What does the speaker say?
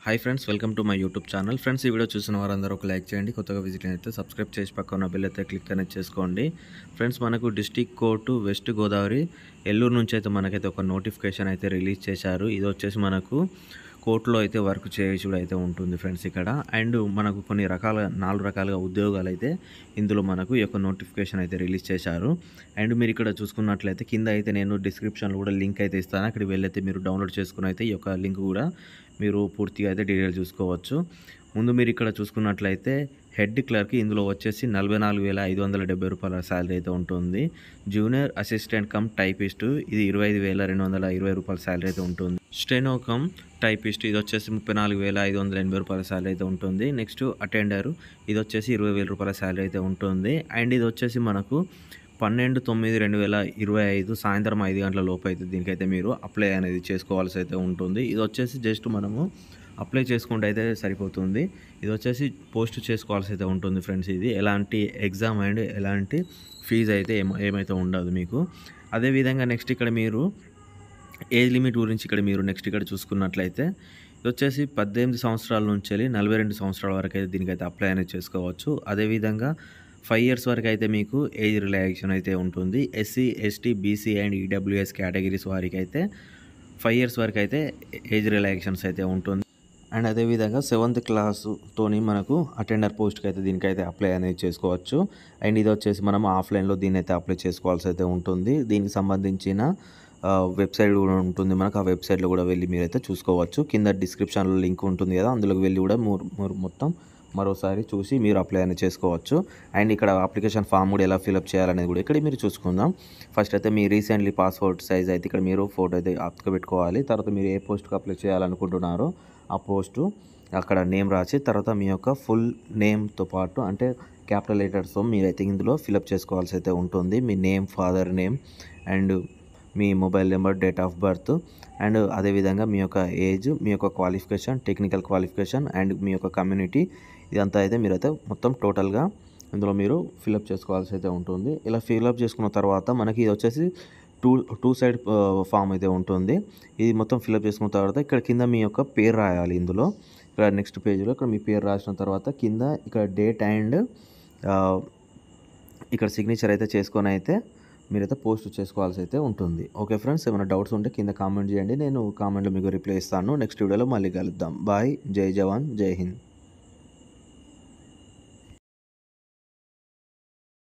Hi friends, welcome to my YouTube channel. Friends, ఈ video చూసిన వారందరూ ఒక లైక్ చేయండి. కొత్తగా విజిట్ అయితే సబ్స్క్రైబ్ చేసి పక్కన బెల్ అయితే క్లిక్ అనేది చేసుకోండి. ఫ్రెండ్స్, మనకు district court west Godavari Elluru నుంచి అయితే మనకైతే ఒక నోటిఫికేషన్ అయితే రిలీజ్ చేశారు. ఇది వచ్చేసి మనకు కోర్టులో అయితే వర్క్ చేయడం అయితే ఉంటుంది ఫ్రెండ్స్ ఇక్కడ. అండ్ మనకు కొన్ని రకాల 4 రకాలుగా ఉద్యోగాలు అయితే ఇందులో మనకు ఈ యొక్క నోటిఫికేషన్ అయితే రిలీజ్ చేశారు. అండ్ మీరు ఇక్కడ చూసుకున్నట్లయితే కింద అయితే నేను డిస్క్రిప్షన్లో కూడా లింక్ అయితే ఇస్తాను. అక్కడికి వెళ్ళైతే మీరు డౌన్లోడ్ చేసుకుని అయితే ఈ యొక్క లింక్ కూడా మీరు పూర్తిగా అయితే డీటెయిల్ చూసుకోవచ్చు. ముందు మీరు ఇక్కడ చూసుకున్నట్లయితే హెడ్ క్లర్క్ ఇందులో వచ్చేసి 44,570 శాలరీ అయితే ఉంటుంది. జూనియర్ అసిస్టెంట్ కమ్ టైపిస్ట్ ఇది 25,220 శాలరీ అయితే ఉంటుంది. స్టెనో కమ్ టైపిస్ట్ ఇది వచ్చేసి 34,580 శాలరీ అయితే ఉంటుంది. నెక్స్ట్ అటెండర్ ఇది వచ్చేసి 20,000 శాలరీ అయితే ఉంటుంది. అండ్ ఇది వచ్చేసి మనకు 12/9/2025 సాయంత్రం 5 గంటల లోపు అయితే దీనికైతే మీరు అప్లై అనేది చేసుకోవాల్సి అయితే ఉంటుంది. ఇది వచ్చేసి జస్ట్ మనము అప్లై చేసుకుంటే అయితే సరిపోతుంది. ఇది వచ్చేసి పోస్ట్ చేసుకోవాల్సి అయితే ఉంటుంది ఫ్రెండ్స్. ఇది ఎలాంటి ఎగ్జామ్ అండ్ ఎలాంటి ఫీజు అయితే ఏమైతే ఉండదు మీకు. అదేవిధంగా నెక్స్ట్ ఇక్కడ మీరు ఏజ్ లిమిట్ గురించి మీరు ఇక్కడ చూసుకున్నట్లయితే ఇది వచ్చేసి 18 సంవత్సరాల నుంచి 42 సంవత్సరాల వరకు అయితే దీనికైతే అప్లై అనేది చేసుకోవచ్చు. అదేవిధంగా 5 ఇయర్స్ వరకు అయితే మీకు ఏజ్ రిలాక్సేషన్ అయితే ఉంటుంది. SC, ST, BC and EWS categories వారికి అయితే 5 ఇయర్స్ వరకు అయితే ఏజ్ రిలాక్సేషన్స్ అయితే ఉంటుంది. అండ్ అదేవిధంగా 7th క్లాస్తోని మనకు అటెండర్ పోస్ట్కి అయితే దీనికైతే అప్లై అనేది చేసుకోవచ్చు. అండ్ ఇది వచ్చేసి మనం ఆఫ్లైన్లో దీన్ని అయితే అప్లై చేసుకోవాల్సి అయితే ఉంటుంది. దీనికి సంబంధించిన వెబ్సైట్ కూడా ఉంటుంది మనకు. ఆ వెబ్సైట్లో కూడా వెళ్ళి మీరైతే చూసుకోవచ్చు. కింద డిస్క్రిప్షన్లో లింక్ ఉంటుంది కదా, అందులోకి వెళ్ళి కూడా మొత్తం మరోసారి చూసి మీరు అప్లై అనేది చేసుకోవచ్చు. అండ్ ఇక్కడ అప్లికేషన్ ఫామ్ కూడా ఎలా ఫిలప్ చేయాలనేది కూడా ఇక్కడ మీరు చూసుకుందాం. ఫస్ట్ అయితే మీ రీసెంట్లీ పాస్పోర్ట్ సైజ్ అయితే ఇక్కడ మీరు ఫోటో అయితే పెట్టుకోవాలి. తర్వాత మీరు ఏ పోస్ట్కి అప్లై చేయాలనుకుంటున్నారో ఆ పోస్టు అక్కడ నేమ్ రాసి తర్వాత మీ యొక్క ఫుల్ నేమ్తో పాటు అంటే క్యాపిటల్ లెటర్స్తో మీరైతే ఇందులో ఫిలప్ చేసుకోవాల్సి అయితే ఉంటుంది. మీ నేమ్, ఫాదర్ నేమ్ అండ్ మీ mobile number, date of birth and అదేవిధంగా మీ యొక్క ఏజ్, మీ యొక్క క్వాలిఫికేషన్, టెక్నికల్ క్వాలిఫికేషన్ అండ్ మీ యొక్క కమ్యూనిటీ, ఇదంతా అయితే మీరైతే మొత్తం టోటల్గా ఇందులో మీరు ఫిలప్ చేసుకోవాల్సి అయితే ఉంటుంది. ఇలా ఫిలప్ చేసుకున్న తర్వాత మనకి ఇది వచ్చేసి టూ సైడ్ ఫామ్ అయితే ఉంటుంది. ఇది మొత్తం ఫిలప్ చేసుకున్న తర్వాత ఇక్కడ కింద మీ యొక్క పేరు రాయాలి. ఇందులో ఇక్కడ నెక్స్ట్ పేజ్లో ఇక్కడ మీ పేరు రాసిన తర్వాత కింద ఇక్కడ డేట్ అండ్ ఇక్కడ సిగ్నేచర్ అయితే చేసుకొని అయితే మీరైతే పోస్ట్ చేసుకోవాల్సి అయితే ఉంటుంది. ఓకే ఫ్రెండ్స్, ఏమైనా డౌట్స్ ఉంటే కింద కామెంట్ చేయండి. నేను కామెంట్లో మీకు రిప్లై ఇస్తాను. నెక్స్ట్ వీడియోలో మళ్ళీ కలుద్దాం. బాయ్. జై జవాన్, జై హింద్.